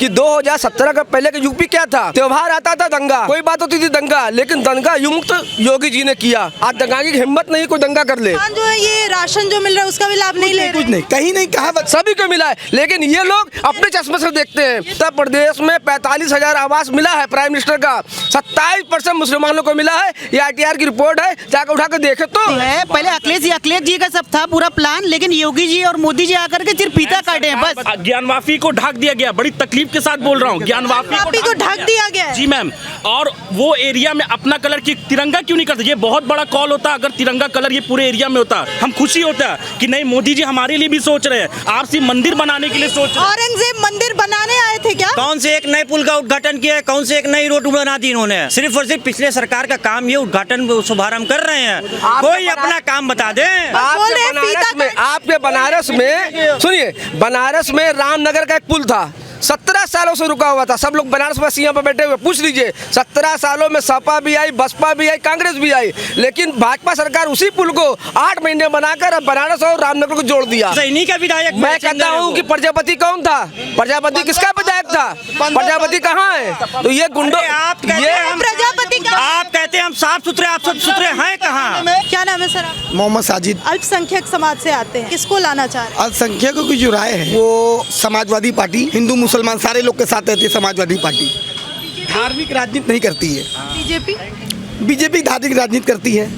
कि 2017 का पहले का यूपी क्या था, त्योहार आता था दंगा, कोई बात होती थी दंगा, लेकिन दंगा युक्त योगी जी ने किया। आज दंगा की हिम्मत नहीं कोई दंगा कर ले। जो है ये राशन जो मिल रहा है उसका भी लाभ नहीं ले रहे। कुछ नहीं, कहीं नहीं कहा, सभी को मिला है, लेकिन ये लोग अपने चश्मे से देखते हैं। उत्तर प्रदेश में 45,000 आवास मिला है प्राइम मिनिस्टर का, 27% मुसलमानों को मिला है। ये ITR की रिपोर्ट है, जाकर उठा कर देखे तो है। पहले अखिलेश जी का सब था पूरा प्लान, लेकिन योगी जी और मोदी जी आकर के सिर्फ फीता काटे हैं बस। ज्ञानवापी को ढक दिया गया, बड़ी तकलीफ के साथ बोल रहा हूँ, ज्ञानवापी को ढक दिया गया जी मैम। और वो एरिया में अपना कलर की तिरंगा क्यों नहीं करते? ये बहुत बड़ा कॉल होता, अगर तिरंगा कलर ये पूरे एरिया में होता, हम खुशी होता कि नहीं मोदी जी हमारे लिए भी सोच रहे हैं, RC मंदिर बनाने के लिए सोच रहे हैं। औरंगजेब मंदिर बनाने आए थे क्या? कौन से एक नए पुल का उद्घाटन किया है, कौन से एक नई रोड बना दी इन्होंने? सिर्फ और सिर्फ पिछले सरकार का काम ये उद्घाटन शुभारंभ कर रहे हैं। कोई अपना काम बता दे। आपके बनारस में सुनिए, बनारस में रामनगर का एक पुल था, 17 सालों से रुका हुआ था। सब लोग बनारस वासियों पर बैठे हुए पूछ लीजिए, 17 सालों में सपा भी आई, बसपा भी आई, कांग्रेस भी आई, लेकिन भाजपा सरकार उसी पुल को 8 महीने बनाकर अब बनारस और रामनगर को जोड़ दिया। इन्हीं का विधायक मैं कहता हूँ कि प्रजापति कौन था? प्रजापति किसका विधायक था? प्रजापति कहाँ है? तो ये गुंडों, प्रजापति आप कहते हैं हम साफ सुथरे, आप सुथरे हैं कहाँ? क्या नाम है सर आप? मोहम्मद साजिद। अल्पसंख्यक समाज से आते हैं, किसको लाना चाह रहे हैं? अल्पसंख्यकों की जो राय है वो समाजवादी पार्टी, हिंदू मुसलमान सारे लोग के साथ रहती है समाजवादी पार्टी। धार्मिक राजनीति नहीं करती है। बीजेपी धार्मिक राजनीति करती है,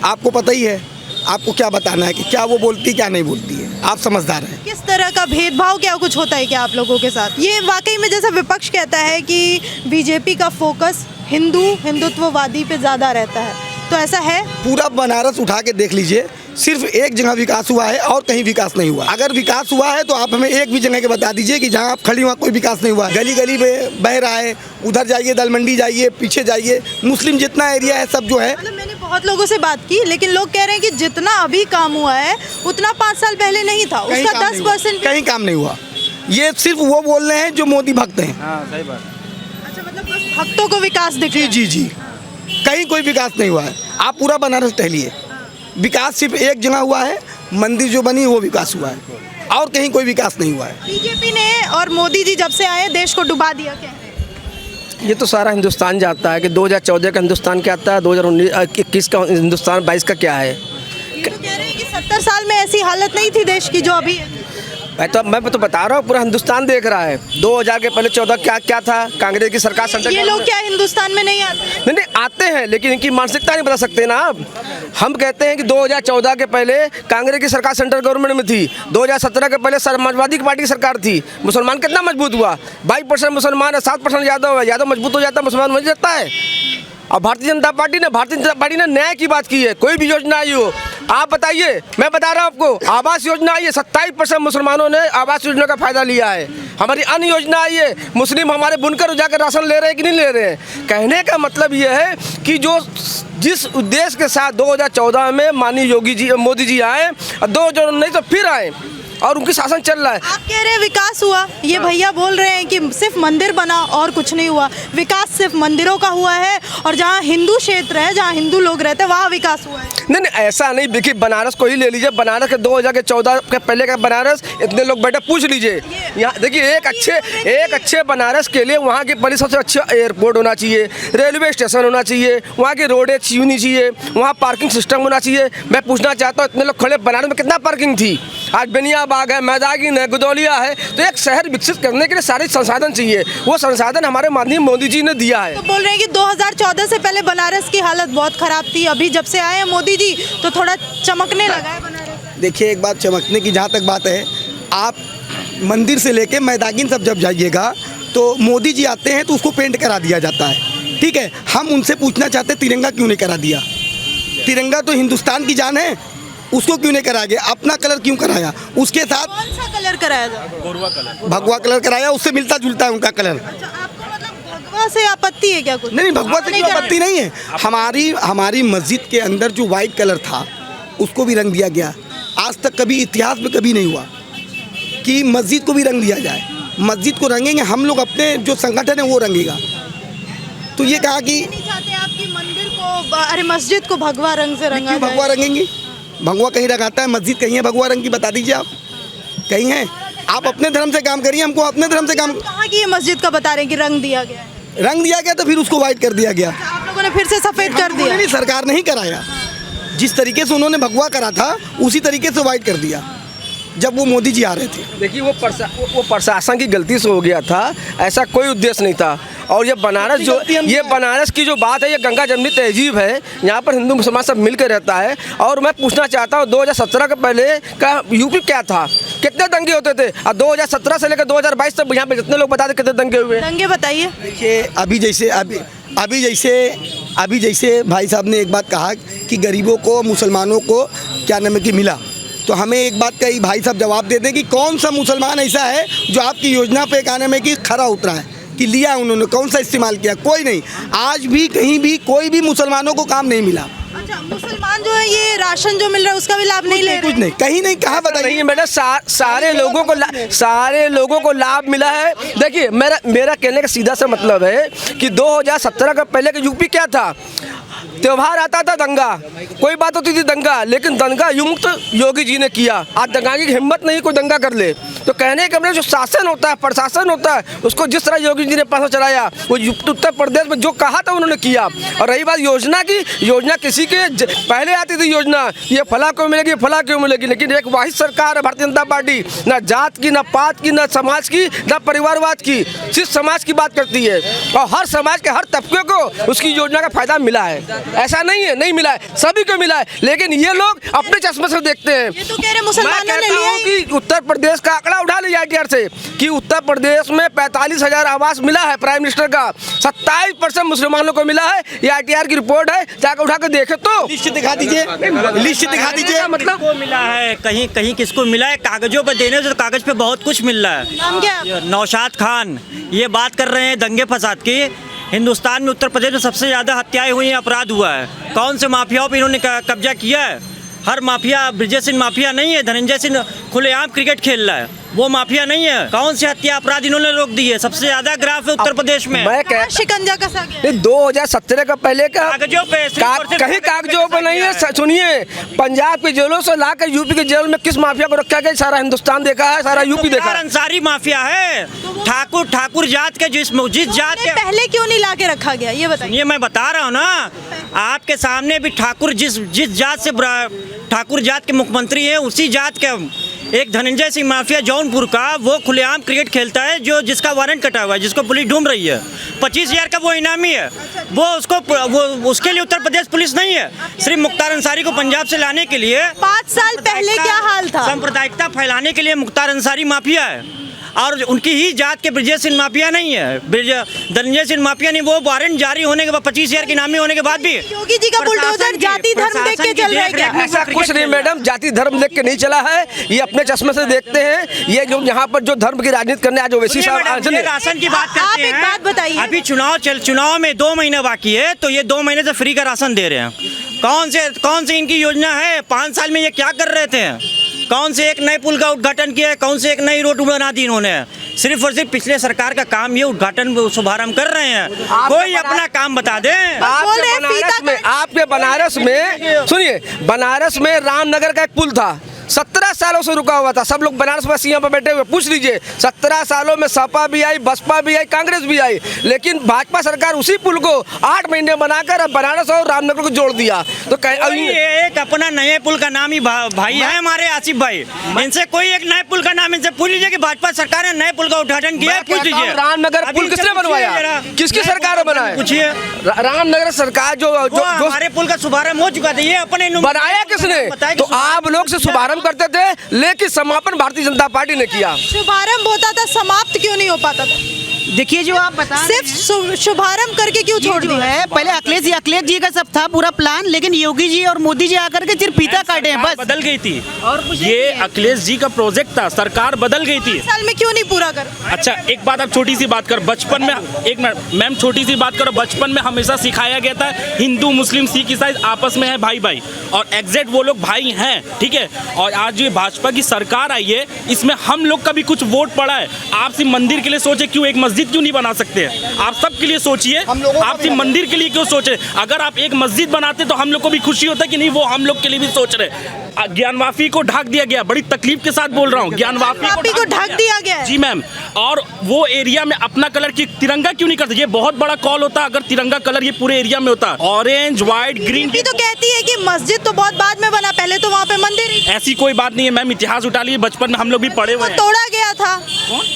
आपको पता ही है। आपको क्या बताना है कि क्या वो बोलती क्या नहीं बोलती है, आप समझदार हैं। किस तरह का भेदभाव क्या कुछ होता है क्या आप लोगों के साथ? ये वाकई में जैसा विपक्ष कहता है कि बीजेपी का फोकस हिंदुत्ववादी पे ज्यादा रहता है, तो ऐसा है? पूरा बनारस उठा के देख लीजिए, सिर्फ एक जगह विकास हुआ है और कहीं विकास नहीं हुआ। अगर विकास हुआ है तो आप हमें एक भी जगह के बता दीजिए कि जहां आप खड़ी वहाँ कोई विकास नहीं हुआ। गली गली में बह रहा है, उधर जाइए, दल मंडी जाइए, पीछे जाइए, मुस्लिम जितना एरिया है सब जो है। मैंने बहुत लोगों से बात की, लेकिन लोग कह रहे हैं कि जितना अभी काम हुआ है उतना 5 साल पहले नहीं था, उसका 10% कहीं काम नहीं हुआ। ये सिर्फ वो बोल रहे हैं जो मोदी भक्त हैं। सही बात। अच्छा, मतलब बस भक्तों को विकास दिख रहा है। जी, कहीं कोई विकास नहीं हुआ है। आप पूरा बनारस टहलिए, विकास सिर्फ एक जगह हुआ है, मंदिर जो बनी वो विकास हुआ है, और कहीं कोई विकास नहीं हुआ है। बीजेपी ने और मोदी जी जब से आए देश को डुबा दिया क्या? ये तो सारा हिंदुस्तान जानता है कि 2014 का हिंदुस्तान क्या था, 2021 का हिंदुस्तान 22 का क्या है। तो कह रहे हैं कि 70 साल में ऐसी हालत नहीं थी देश की जो अभी है। मैं तो बता रहा हूँ, पूरा हिंदुस्तान देख रहा है। 2000 के पहले 14 क्या था, कांग्रेस की सरकार सेंटर। ये लोग क्या हिंदुस्तान में नहीं आते? नहीं आते हैं, लेकिन इनकी मानसिकता नहीं बता सकते ना आप। हम कहते हैं कि 2014 के पहले कांग्रेस की सरकार सेंट्रल गवर्नमेंट में थी, 2017 के पहले समाजवादी पार्टी की सरकार थी। मुसलमान कितना मजबूत हुआ? 22% मुसलमान है, 7% यादव है। यादव मजबूत हो जाता है, मुसलमान मजबूत जाता है। अब भारतीय जनता पार्टी ने न्याय की बात की है, कोई भी योजना आई हो आप बताइए। मैं बता रहा हूँ आपको, आवास योजना आई है, 27% मुसलमानों ने आवास योजना का फायदा लिया है। हमारी अन्य योजना आई है, मुस्लिम हमारे बुनकर जाकर राशन ले रहे हैं कि नहीं ले रहे हैं। कहने का मतलब ये है कि जिस उद्देश्य के साथ 2014 में माननीय मोदी जी आए, 2019 तो फिर आए और उनकी शासन चल रहा है। आप कह रहे हैं विकास हुआ, ये भैया बोल रहे हैं कि सिर्फ मंदिर बना और कुछ नहीं हुआ। विकास सिर्फ मंदिरों का हुआ है, और जहाँ हिंदू क्षेत्र है, जहाँ हिंदू लोग रहते हैं, वहाँ विकास हुआ है। नहीं, ऐसा नहीं। देखिए, बनारस को ही ले लीजिए, बनारस के 2014 के पहले का बनारस, इतने लोग बैठे पूछ लीजिए। यहाँ देखिए, एक अच्छे बनारस के लिए वहाँ की पहले सबसे अच्छा एयरपोर्ट होना चाहिए, रेलवे स्टेशन होना चाहिए, वहाँ की रोडें अच्छी होनी चाहिए, वहाँ पार्किंग सिस्टम होना चाहिए। मैं पूछना चाहता हूँ, इतने लोग खड़े, बनारस में कितना पार्किंग थी? आज बेनिया बाग है, मैदागिन है, गुदौलिया है। तो एक शहर विकसित करने के लिए सारे संसाधन चाहिए, वो संसाधन हमारे माननीय मोदी जी ने दिया है। तो बोल रहे हैं कि 2014 से पहले बनारस की हालत बहुत खराब थी, अभी जब से आए हैं मोदी जी तो थोड़ा चमकने लगा है बनारस। देखिए, एक बात चमकने की जहाँ तक बात है, आप मंदिर से लेके मैदागिन सब जब जाइएगा तो मोदी जी आते हैं तो उसको पेंट करा दिया जाता है। ठीक है, हम उनसे पूछना चाहते हैं तिरंगा क्यों नहीं करा दिया? तिरंगा तो हिंदुस्तान की जान है, उसको क्यों नहीं कराया गया? अपना कलर क्यों कराया? उसके साथ कौन सा कलर कराया था? भगवा कलर कराया, उससे मिलता जुलता है उनका कलर। अच्छा, आपको मतलब भगवा से आपत्ति है क्या कुछ? नहीं, भगवा से कोई आपत्ति नहीं है। हमारी मस्जिद के अंदर जो वाइट कलर था उसको भी रंग दिया गया। आज तक कभी इतिहास में कभी नहीं हुआ कि मस्जिद को भी रंग दिया जाए। मस्जिद को रंगेंगे हम लोग, अपने जो संगठन है वो रंगेगा। तो ये कहा कि नहीं चाहते आपकी मंदिर को, अरे मस्जिद को भगवा रंग से रंगा भगवा रंगेंगी? भगवा कहीं रंगाता है? मस्जिद कहीं है भगवा रंग की? बता दीजिए आप, कहीं है? आप अपने धर्म से काम करिए, हमको अपने धर्म से काम। कहाँ की ये मस्जिद का बता रहे हैं कि रंग दिया गया है? रंग दिया गया तो फिर उसको वाइट कर दिया गया। आप लोगों ने फिर से सफेद कर दिया। नहीं, सरकार नहीं कराया। जिस तरीके से उन्होंने भगवा करा था उसी तरीके से वाइट कर दिया जब वो मोदी जी आ रहे थे। देखिए वो प्रशासन की गलती से हो गया था, ऐसा कोई उद्देश्य नहीं था। और ये बनारस की जो बात है, ये गंगा जमनी तहजीब है। यहाँ पर हिंदू मुसलमान सब मिलकर रहता है। और मैं पूछना चाहता हूँ 2017 के पहले का यूपी क्या था, कितने दंगे होते थे? और 2017 से लेकर 2022 तक यहाँ पे जितने लोग बता दें कितने दंगे हुए। दंगे बताइए। देखिए अभी जैसे भाई साहब ने एक बात कहा कि गरीबों को, मुसलमानों को क्या नाम है कि मिला, तो हमें एक बात का भाई साहब जवाब दे दें कि कौन सा मुसलमान ऐसा है जो आपकी योजना पे कहने में कि खरा उतरा है कि लिया उन्होंने, कौन सा इस्तेमाल किया? कोई नहीं। आज भी कहीं भी कोई भी मुसलमानों को काम नहीं मिला। अच्छा, मुसलमान जो है ये राशन जो मिल रहा है उसका भी लाभ नहीं ले रहे? कुछ नहीं, कहीं नहीं, कहाँ बताइए। नहीं बेटा, सारे लोगों को लाभ मिला है। देखिए मेरा कहने का सीधा सा मतलब है कि 2017 का पहले का यूपी क्या था? त्योहार आता था दंगा, कोई बात होती थी दंगा, लेकिन दंगा युक्त योगी जी ने किया। आज दंगा की हिम्मत नहीं कोई दंगा कर ले। तो कहने का मतलब जो शासन होता है, प्रशासन होता है, उसको जिस तरह योगी जी ने पास चलाया, वो उत्तर प्रदेश में जो कहा था उन्होंने किया। और रही बात योजना की, योजना किसी के पहले आती थी योजना, ये फला क्यों मिलेगी, फला क्यों मिलेगी, लेकिन एक वाहिद सरकार है भारतीय जनता पार्टी, ना जात की, ना पात की, ना समाज की, ना परिवारवाद की, सिर्फ समाज की बात करती है। और हर समाज के हर तबके को उसकी योजना का फायदा मिला है। ऐसा नहीं है नहीं मिला है, सभी को मिला है, लेकिन ये लोग अपने चश्मे से देखते हैं। ये तो कह रहे मुसलमानों ने लिया ही। कि उत्तर प्रदेश का आंकड़ा उठा लिया ITR से कि उत्तर प्रदेश में 45,000 आवास मिला है प्राइम मिनिस्टर का, 27% मुसलमानों को मिला है। ये ITR की रिपोर्ट है, जाकर उठा कर देखे तो लिस्ट दिखा दीजिए, लिस्ट दिखा दीजिए। मतलब किसको मिला है, कहीं किसको मिला है? कागजों पे देने से तो कागज पे बहुत कुछ मिल रहा है। नाम क्या है? नौशाद खान ये बात कर रहे हैं दंगे फसाद की। हिंदुस्तान में उत्तर प्रदेश में सबसे ज़्यादा हत्याएं हुई हैं, अपराध हुआ है। कौन से माफियाओं पे इन्होंने कब्जा किया है? हर माफिया ब्रिजेश सिंह माफिया नहीं है, धनंजय सिंह खुलेआम क्रिकेट खेल रहा है, वो माफिया नहीं है। कौन से हत्या अपराध इन्होंने रोक दी है? सबसे ज्यादा ग्राफ है उत्तर प्रदेश में। मैं कहाँ शिकंजा कसा गया? 2017 का पहले का कागजों पे कहीं कागजों पे नहीं है। सुनिए, पंजाब की जेलों से लाकर यूपी के जेल में किस माफिया को रखा गया? सारा हिंदुस्तान देखा है, सारा यूपी देखा है। अंसारी माफिया है, ठाकुर जात के जिस जात के पहले क्यों नहीं लाके रखा गया ये बताइए। ये मैं बता रहा हूँ ना, आपके सामने भी ठाकुर जिस जात से ठाकुर जात के मुख्यमंत्री हैं, उसी जात के एक धनंजय सिंह माफिया जौनपुर का, वो खुलेआम क्रिकेट खेलता है, जो जिसका वारंट कटा हुआ है, जिसको पुलिस ढूंढ रही है। 25,000 का वो इनामी है, वो उसके लिए उत्तर प्रदेश पुलिस नहीं है। सिर्फ मुख्तार अंसारी को पंजाब से लाने के लिए 5 साल पहले क्या हाल था? सांप्रदायिकता फैलाने के लिए मुख्तार अंसारी माफिया है, और उनकी ही जात के ब्रिजेश सिंह माफिया नहीं है, धनंजय सिंह माफिया नहीं। वो वारंट जारी होने के बाद 25,000 के इनामी होने के बाद भी योगी जी का बुलडोजर जाति धर्म देख के चल रहा है क्या? ऐसा कुछ नहीं मैडम, जाति धर्म देख के नहीं चला है, ये अपने चश्मे से देखते हैं। ये जो यहाँ पर जो धर्म की राजनीति करने आज ओवैसी साहब राशन की बात आप करते हैं। एक बात बताइए। अभी चुनाव में 2 महीने बाकी है, तो ये 2 महीने से फ्री का राशन दे रहे हैं। कौन से इनकी योजना है? 5 साल में ये क्या कर रहे थे? कौन से एक नए पुल का उद्घाटन किया है? कौन से एक नई रोड बना दी इन्होंने? सिर्फ और सिर्फ पिछले सरकार का काम ये उद्घाटन शुभारंभ कर रहे हैं। कोई अपना काम बता दें। आपके बनारस में सुनिए, बनारस में रामनगर का एक पुल था, 17 सालों से रुका हुआ था। सब लोग बनारस वासियों पर बैठे हुए पूछ लीजिए, 17 सालों में सपा भी आई, बसपा भी आई, कांग्रेस भी आई, लेकिन भाजपा सरकार उसी पुल को 8 महीने बनाकर अब बनारस और रामनगर को जोड़ दिया। तो एक अपना नए पुल का नाम ही भाई है हमारे आसिफ भाई, इनसे कोई एक नए पुल का नाम इनसे पूछ लीजिए कि भाजपा सरकार ने नए पुल का उद्घाटन किया है, पूछ लीजिए। रामनगर पुल किसने बनवाया? किसकी सरकार ने बनाया? पूछिए। रामनगर सरकार जो हमारे पुल का शुभारंभ हो चुका था, ये अपने बनाया किसने? तो आप लोग से शुभारंभ करते थे, लेकिन समापन भारतीय जनता पार्टी ने किया। शुभारंभ होता था, समाप्त क्यों नहीं हो पाता था? देखिए जो आप बता सिर्फ शुभारंभ करके क्यों छोड़ जो दिया? है, पहले अखिलेश जी का सब था पूरा प्लान, लेकिन योगी जी और मोदी जी आकर के सिर्फ फीता काटे हैं बस। बदल गई थी, और कुछ ये अखिलेश जी का प्रोजेक्ट था, सरकार बदल गई थी। साल में क्यों नहीं पूरा कर? अच्छा एक बात, आप छोटी सी बात कर, बचपन में एक मिनट मैम, छोटी सी बात करो। बचपन में हमेशा सिखाया गया था हिंदू मुस्लिम सिख ईसाई आपस में है भाई भाई, और एग्जैक्ट वो लोग भाई हैं, ठीक है। और आज ये भाजपा की सरकार आई है, इसमें हम लोग का भी कुछ वोट पड़ा है। आप सिर्फ मंदिर के लिए सोचे, क्यों एक मस्जिद क्यों नहीं बना सकते? आप सब के लिए सोचिए, आप सिर्फ मंदिर के लिए क्यों सोचे? अगर आप एक मस्जिद बनाते तो हम लोग को भी खुशी होता कि नहीं वो हम लोग के लिए भी सोच रहे। ज्ञानवापी को ढक दिया गया, बड़ी तकलीफ के साथ बोल रहा हूँ, ज्ञानवापी को ढक दिया गया है। जी मैम, और वो एरिया में अपना कलर की तिरंगा क्यों नहीं करते? ये बहुत बड़ा कॉल होता अगर तिरंगा कलर ये पूरे एरिया में होता, ऑरेंज व्हाइट ग्रीन। बीजेपी तो कहती है कि मस्जिद तो बहुत बाद में बना, पहले तो वहाँ पे मंदिर ही ऐसी कोई बात नहीं है मैम, इतिहास उठा लिए, बचपन में हम लोग भी पढ़े हुए हैं। तोड़ा गया था,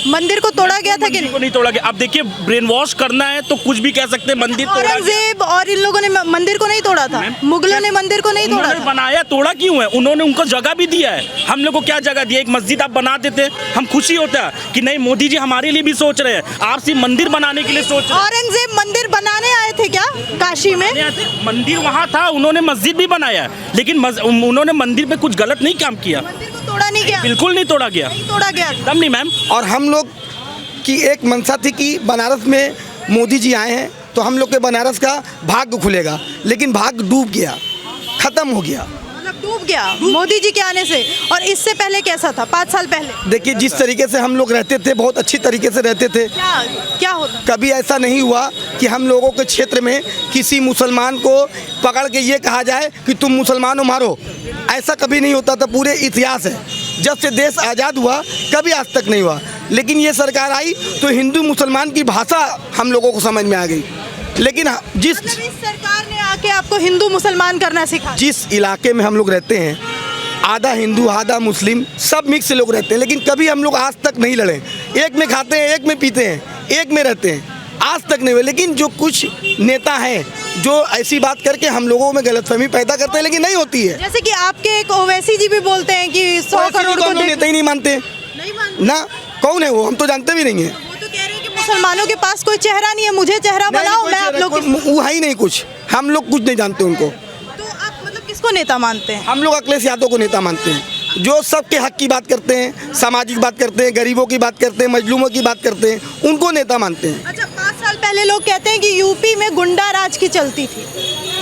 मंदिर को तोड़ा गया था कि मंदिर को नहीं तोड़ा गया। अब देखिए, ब्रेन वॉश करना है तो कुछ भी कह सकते हैं, मंदिर तोड़ा गया। औरंगजेब और इन लोगों ने मंदिर को नहीं तोड़ा था, मुगलों ने मंदिर को नहीं तोड़ा उन्होंने था। बनाया, तोड़ा क्यों है? उन्होंने उनको जगह भी दिया है। हम लोग को क्या जगह दिया? एक मस्जिद आप बना देते, हम खुशी होता कि नहीं मोदी जी हमारे लिए भी सोच रहे हैं, आप सिर्फ मंदिर बनाने के लिए सोच रहे हैं। औरंगजेब मंदिर बनाने आए थे क्या काशी में? मंदिर वहाँ था, उन्होंने मस्जिद भी बनाया, लेकिन उन्होंने मंदिर पे कुछ गलत नहीं काम किया। मंदिर को तोड़ा नहीं गया, बिल्कुल नहीं तोड़ा गया, नहीं तोड़ा गया। एकदम नहीं मैम। और हम लोग की एक मंशा थी कि बनारस में मोदी जी आए हैं तो हम लोग के बनारस का भाग्य खुलेगा, लेकिन भाग्य डूब गया, खत्म हो गया। मतलब डूब गया मोदी जी के आने से। और इससे पहले कैसा था, 5 साल पहले? देखिए, जिस तरीके से हम लोग रहते थे, बहुत अच्छी तरीके से रहते थे। क्या होता? कभी ऐसा नहीं हुआ कि हम लोगों के क्षेत्र में किसी मुसलमान को पकड़ के ये कहा जाए कि तुम मुसलमान हो, मारो। ऐसा कभी नहीं होता था, पूरे इतिहास है। जब से देश आज़ाद हुआ कभी आज तक नहीं हुआ, लेकिन ये सरकार आई तो हिंदू मुसलमान की भाषा हम लोगों को समझ में आ गई। लेकिन जिस मतलब इस सरकार ने आके आपको हिंदू मुसलमान करना सिखा। जिस इलाके में हम लोग रहते हैं, आधा हिंदू आधा मुस्लिम सब मिक्स लोग रहते हैं, लेकिन कभी हम लोग आज तक नहीं लड़े। एक में खाते हैं, एक में पीते हैं, एक में रहते हैं, आज तक नहीं हुए। लेकिन जो कुछ नेता हैं जो ऐसी बात करके हम लोगों में गलतफहमी पैदा करते हैं, लेकिन नहीं होती है। जैसे कि आपके एक ओवैसी जी भी बोलते हैं कि 100 करोड़ को नेता ही नहीं मानते नहीं मानते ना। कौन है वो? हम तो जानते भी नहीं है। वो तो कह रहे हैं कि मुसलमानों के पास कोई चेहरा नहीं है, मुझे चेहरा बनाओ, मैं आप लोग वो है ही नहीं कुछ, हम लोग कुछ नहीं जानते उनको। तो आप मतलब किसको नेता मानते हैं? हम लोग अखिलेश यादव को नेता मानते हैं, जो सबके हक की बात करते हैं, सामाजिक बात करते हैं, गरीबों की बात करते हैं, मजलूमों की बात करते हैं, उनको नेता मानते हैं। अच्छा, 5 साल पहले लोग कहते हैं कि यूपी में गुंडा राज की चलती थी,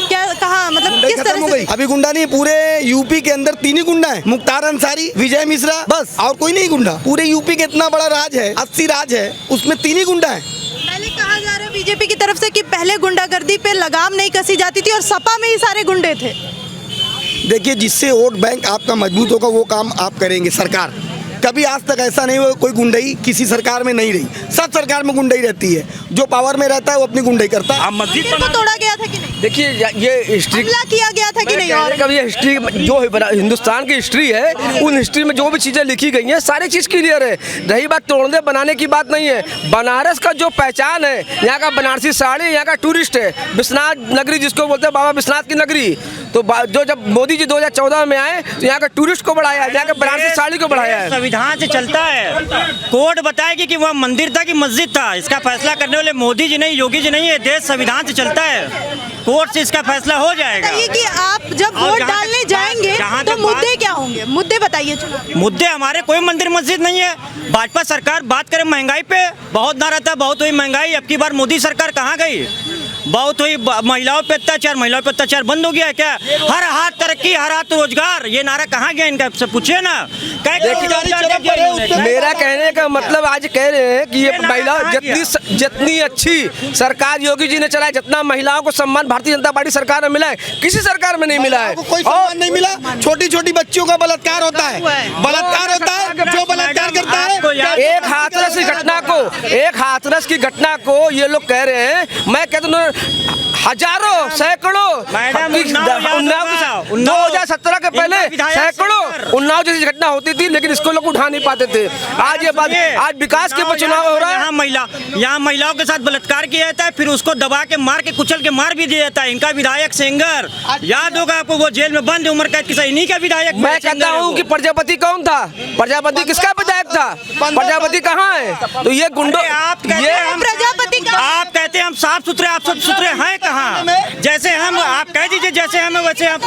क्या कहा? मतलब किस खत्म तरह हो से? गई। अभी गुंडा नहीं, पूरे यूपी के अंदर 3 ही गुंडा है, मुख्तार अंसारी, विजय मिश्रा, बस, और कोई नहीं गुंडा। पूरे यूपी के इतना बड़ा राज है, 80 राज है, उसमें 3 ही गुंडा है। पहले कहा जा रहा है बीजेपी की तरफ से कि पहले गुंडागर्दी पे लगाम नहीं कसी जाती थी और सपा में ही सारे गुंडे थे। देखिए, जिससे वोट बैंक आपका मजबूत होगा वो काम आप करेंगे। सरकार कभी आज तक ऐसा नहीं हुआ कोई गुंडई किसी सरकार में नहीं रही। सब सरकार में गुंडई रहती है, जो पावर में रहता है वो अपनी गुंडई करता है। आप मस्जिद मंदिर को तोड़ा गया था कि नहीं? देखिए, ये हिस्ट्री हमला किया गया था कि नहीं? और कभी हिस्ट्री जो हिंदुस्तान की हिस्ट्री है, उन हिस्ट्री में जो भी चीज़ें लिखी गई हैं सारी चीज़ क्लियर है। रही बात तोड़ने बनाने की बात नहीं है। बनारस का जो पहचान है, यहाँ का बनारसी साड़ी, यहाँ का टूरिस्ट है, विश्वनाथ नगरी जिसको बोलते हैं, बाबा विश्वनाथ की नगरी। तो जो जब मोदी जी 2014 में आए तो यहाँ का टूरिस्ट को बढ़ाया, यहाँ का बनारसी साड़ी को बढ़ाया है। संविधान से चलता है। कोर्ट बताएगी कि वह मंदिर था कि मस्जिद था, इसका फैसला करने वाले मोदी जी नहीं, योगी जी नहीं है। देश संविधान से चलता है, कोर्ट से इसका फैसला हो जाएगा। बताइए कि आप जब और वोट जहाँ डालने तक जाएंगे जहाँ तो तक मुद्दे बात- क्या होंगे? मुद्दे बताइए चुनाव। मुद्दे हमारे कोई मंदिर मस्जिद नहीं है। भाजपा सरकार बात करे महंगाई पे, बहुत नारा था, बहुत हुई महंगाई। अब की बार मोदी सरकार कहाँ गई? बहुत हुई महिलाओं पे अत्याचार, महिलाओं पे अत्याचार बंद हो गया है क्या? हर हाथ तरक्की, हर हाथ रोजगार, ये नारा कहाँ गया इनका? से पूछिए ना। मेरा कहने का मतलब आज कह रहे हैं कि ये महिला जितनी अच्छी सरकार योगी जी ने चलाई, जितना महिलाओं को सम्मान भारतीय जनता पार्टी सरकार में मिला है, किसी सरकार में नहीं मिला है। कोई सम्मान नहीं मिला। छोटी छोटी बच्चियों का बलात्कार होता है, बलात्कार होता है। जो बलात्कार करता है, एक हाथरस की घटना को ये लोग कह रहे हैं। मैं कहता हूँ हजारों सैकड़ों, मैडम, 2017 के पहले सैकड़ों उन्नाव जैसी घटना होती थी, लेकिन इसको लोग उठा नहीं पाते थे। आज ये बात, आज विकास के चुनाव हो रहा है। यहाँ महिलाओं के साथ बलात्कार किया जाता है, फिर उसको दबा के मार के कुचल के मार भी दिया जाता है। इनका विधायक सेंगर याद होगा आपको, वो जेल में बंद, उम्र कैद किसा, इन्हीं का विधायक। मैं कहता हूँ कि प्रजापति कौन था? प्रजापति किसका विधायक था? प्रजापति कहाँ है? तो ये गुंडो, ये प्रजापति आप कहते हैं हम साफ सुथरे, आप सब सुथरे हैं कहाँ? जैसे हम, आप कह दीजिए जैसे हम वैसे आप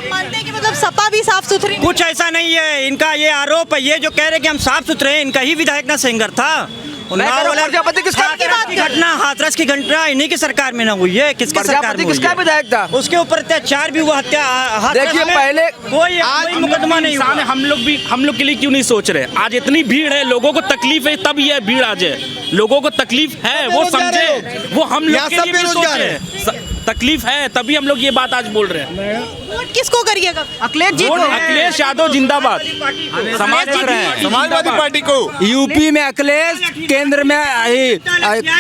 मानते हैं कि मतलब सपा भी साफ सुथरी? कुछ ऐसा नहीं है। इनका ये आरोप है, ये जो कह रहे हैं कि हम साफ सुथरे हैं, इनका ही विधायक ना सेंगर था। प्रजापति किसका घटना, हाथरस की घटना इन्हीं की सरकार में ना हुई है, किसके सरकार में? किसका विधायक था? उसके ऊपर अत्याचार भी हुआ, हत्या। देखिए, पहले कोई मुकदमा नहीं हुआ। हम लोग के लिए क्यों नहीं सोच रहे? आज इतनी भीड़ है, लोगों को तकलीफ है, तब ये भीड़ आज है। लोगों को तकलीफ है, वो समझे, वो हम लोग के लिए भी सोच रहे हैं। तकलीफ है, तभी हम लोग ये बात आज बोल रहे हैं। वोट किसको करिएगा? अखिलेश जी वोट को। अखिलेश यादव जिंदाबाद। समाजवादी पार्टी को। यूपी में अखिलेश, केंद्र में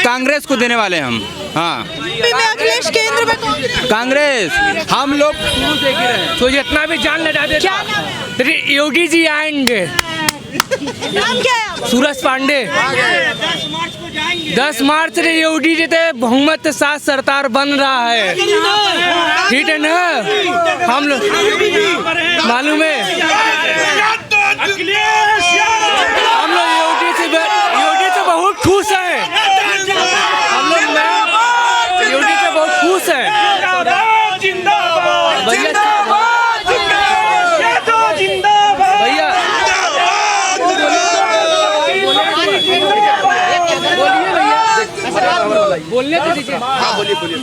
कांग्रेस को देने वाले हम। हाँ, यूपी में अखिलेश, केंद्र में कौन? कांग्रेस। हम लोग शुरू से ही रहे। तो जितना भी जान लगा देता क्या नाम है? योगी जी आएंगे। नाम क्या है आपका? सूरज पांडे। 10 मार्च से योगी जी थे बहुमत के साथ सरकार बन रहा है, ठीक है ना? हम लोग मालूम है, हम लोग योगी से बहुत खुश हैं। हम लोग योगी से बहुत खुश हैं। भैया बोलने तो दीजिए।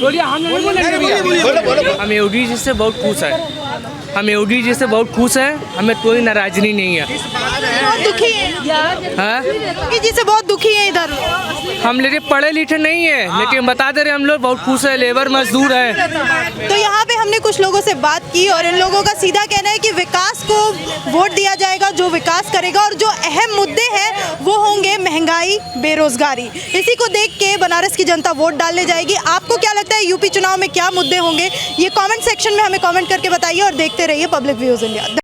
बोलिए। हम नहीं बोलेंगे भैया। हम योगी जी से बहुत खुश हैं। हम योगी जी से बहुत खुश हैं, हमें कोई नाराजगी नहीं है। बहुत दुखी है। हाँ? योगी जी से बहुत दुखी है इधर। हम लेकिन पढ़े लिखे नहीं है, लेकिन बता दे रहे हम लोग बहुत खुश है, लेबर मजदूर है। तो यहाँ पे हमने कुछ लोगों से बात की और इन लोगों का सीधा कहना है कि विकास को वोट दिया जाएगा, जो विकास करेगा, और जो अहम मुद्दे हैं वो होंगे महंगाई, बेरोजगारी। इसी को देख के बनारस की जनता वोट डालने जाएगी। आपको क्या लगता है यूपी चुनाव में क्या मुद्दे होंगे? ये कमेंट सेक्शन में हमें कमेंट करके बताइए और देखते रहिए पब्लिक व्यूज इंडिया।